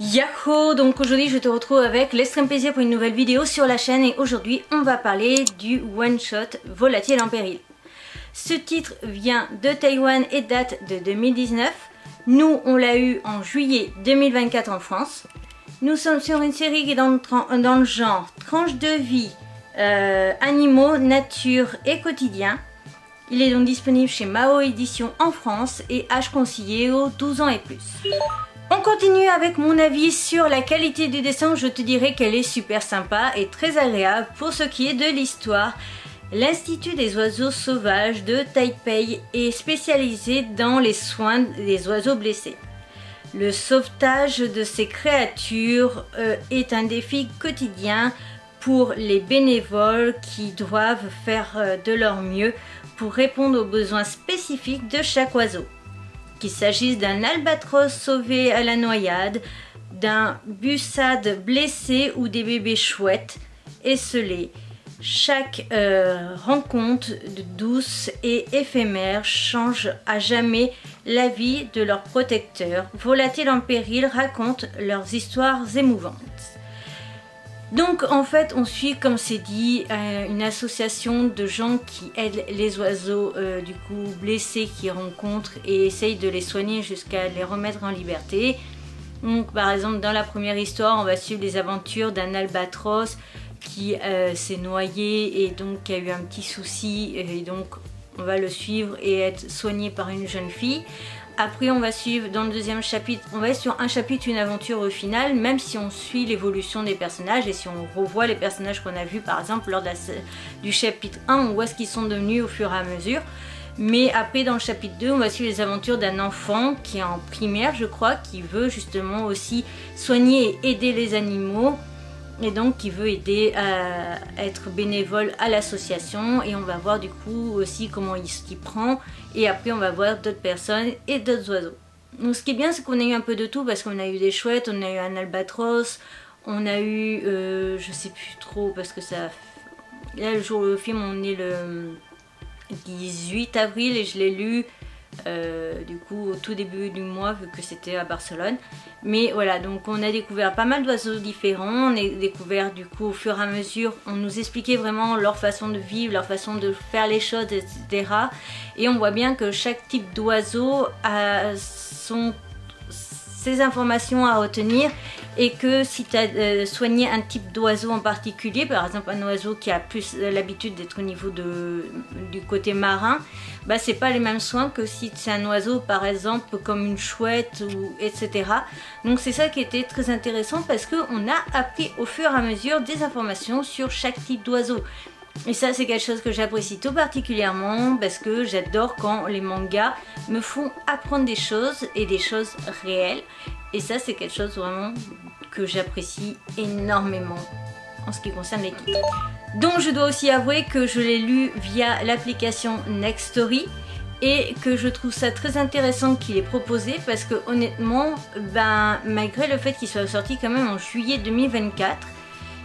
Yahoo! Donc aujourd'hui je te retrouve avec l'extrême plaisir pour une nouvelle vidéo sur la chaîne et aujourd'hui on va parler du one shot Volatile en péril. Ce titre vient de Taïwan et date de 2019. Nous on l'a eu en juillet 2024 en France. Nous sommes sur une série qui est dans le genre tranche de vie, animaux, nature et quotidien. Il est donc disponible chez Mao Édition en France et âge conseillé aux 12 ans et plus. On continue avec mon avis sur la qualité du dessin. Je te dirais qu'elle est super sympa et très agréable. Pour ce qui est de l'histoire, l'Institut des oiseaux sauvages de Taipei est spécialisé dans les soins des oiseaux blessés. Le sauvetage de ces créatures est un défi quotidien pour les bénévoles qui doivent faire de leur mieux pour répondre aux besoins spécifiques de chaque oiseau. Qu'il s'agisse d'un albatros sauvé à la noyade, d'un bussard blessé ou des bébés chouettes esselés. Chaque rencontre douce et éphémère change à jamais la vie de leurs protecteurs. Volatile en péril raconte leurs histoires émouvantes. Donc en fait on suit, comme c'est dit, une association de gens qui aident les oiseaux du coup blessés qu'ils rencontrent et essayent de les soigner jusqu'à les remettre en liberté. Donc par exemple dans la première histoire on va suivre les aventures d'un albatros qui s'est noyé et donc qui a eu un petit souci et donc on va le suivre et être soigné par une jeune fille. Après on va suivre dans le deuxième chapitre, on va être sur un chapitre, une aventure au final, même si on suit l'évolution des personnages et si on revoit les personnages qu'on a vus par exemple lors du chapitre 1, on voit ce qu'ils sont devenus au fur et à mesure. Mais après dans le chapitre 2, on va suivre les aventures d'un enfant qui est en primaire je crois, qui veut justement aussi soigner et aider les animaux. Et donc qui veut aider à être bénévole à l'association et on va voir du coup aussi comment il s'y prend et après on va voir d'autres personnes et d'autres oiseaux. Donc ce qui est bien c'est qu'on a eu un peu de tout parce qu'on a eu des chouettes, on a eu un albatros, on a eu je sais plus trop parce que ça... Là le jour où le film on est le 18 avril et je l'ai lu du coup au tout début du mois vu que c'était à Barcelone. Mais voilà, donc on a découvert pas mal d'oiseaux différents, on a découvert du coup au fur et à mesure, on nous expliquait vraiment leur façon de vivre, leur façon de faire les choses, etc. Et on voit bien que chaque type d'oiseau a ses informations à retenir et que si tu as soigné un type d'oiseau en particulier, par exemple un oiseau qui a plus l'habitude d'être au niveau du côté marin, bah c'est pas les mêmes soins que si c'est un oiseau par exemple comme une chouette ou etc. Donc c'est ça qui était très intéressant parce qu'on a appris au fur et à mesure des informations sur chaque type d'oiseau. Et ça c'est quelque chose que j'apprécie tout particulièrement parce que j'adore quand les mangas me font apprendre des choses et des choses réelles. Et ça c'est quelque chose vraiment que j'apprécie énormément en ce qui concerne les titres. Donc je dois aussi avouer que je l'ai lu via l'application Nextory et que je trouve ça très intéressant qu'il ait proposé parce que honnêtement, malgré le fait qu'il soit sorti quand même en juillet 2024,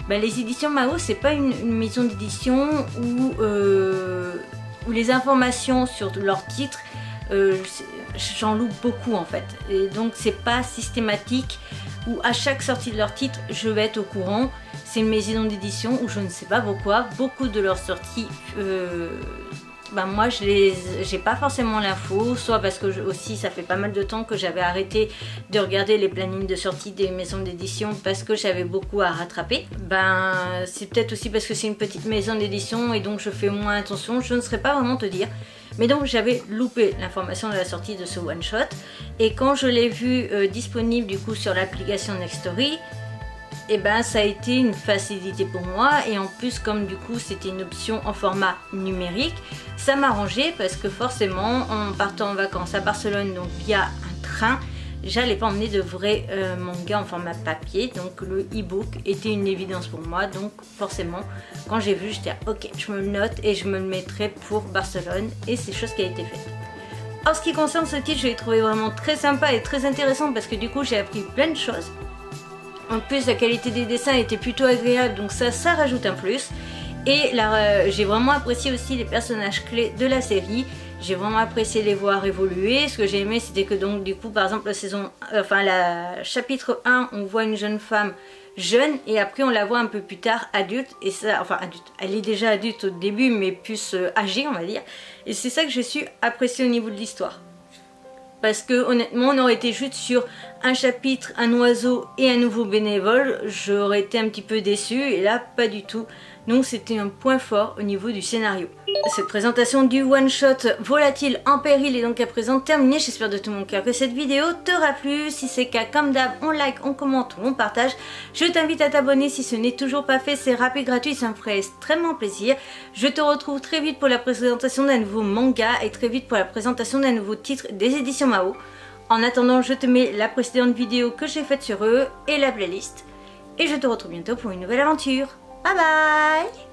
les éditions Mao c'est pas une maison d'édition où les informations sur leurs titres j'en loupe beaucoup en fait et donc c'est pas systématique où à chaque sortie de leur titre je vais être au courant. C'est une maison d'édition où je ne sais pas pourquoi beaucoup de leurs sorties moi j'ai pas forcément l'info, soit parce que aussi ça fait pas mal de temps que j'avais arrêté de regarder les plannings de sortie des maisons d'édition parce que j'avais beaucoup à rattraper. C'est peut-être aussi parce que c'est une petite maison d'édition et donc je fais moins attention, je ne saurais pas vraiment te dire. Mais donc j'avais loupé l'information de la sortie de ce one shot et quand je l'ai vu disponible du coup sur l'application Nextory, et ça a été une facilité pour moi et en plus comme du coup c'était une option en format numérique, ça m'a arrangé parce que forcément en partant en vacances à Barcelone donc via un train, j'allais pas emmener de vrais mangas en format papier, donc le e-book était une évidence pour moi. Donc forcément quand j'ai vu j'étais ok, je me le note et je me le mettrai pour Barcelone et c'est chose qui a été faite. En ce qui concerne ce titre, je l'ai trouvé vraiment très sympa et très intéressant parce que du coup j'ai appris plein de choses. En plus la qualité des dessins était plutôt agréable donc ça rajoute un plus. Et j'ai vraiment apprécié aussi les personnages clés de la série J'ai vraiment apprécié les voir évoluer. Ce que j'ai aimé, c'était que donc du coup, par exemple, la chapitre 1, on voit une jeune femme jeune et après on la voit un peu plus tard adulte. Et ça, enfin adulte, elle est déjà adulte au début, mais plus âgée, on va dire. Et c'est ça que j'ai su apprécier au niveau de l'histoire. Parce que honnêtement, on aurait été juste sur un chapitre, un oiseau et un nouveau bénévole, j'aurais été un petit peu déçue, et là pas du tout. Donc c'était un point fort au niveau du scénario. Cette présentation du one-shot Volatile en péril est donc à présent terminée. J'espère de tout mon cœur que cette vidéo t'aura plu. Si c'est le cas, comme d'hab, on like, on commente, on partage. Je t'invite à t'abonner si ce n'est toujours pas fait. C'est rapide, gratuit, ça me ferait extrêmement plaisir. Je te retrouve très vite pour la présentation d'un nouveau manga et très vite pour la présentation d'un nouveau titre des éditions Mao. En attendant, je te mets la précédente vidéo que j'ai faite sur eux et la playlist. Et je te retrouve bientôt pour une nouvelle aventure. Bye bye!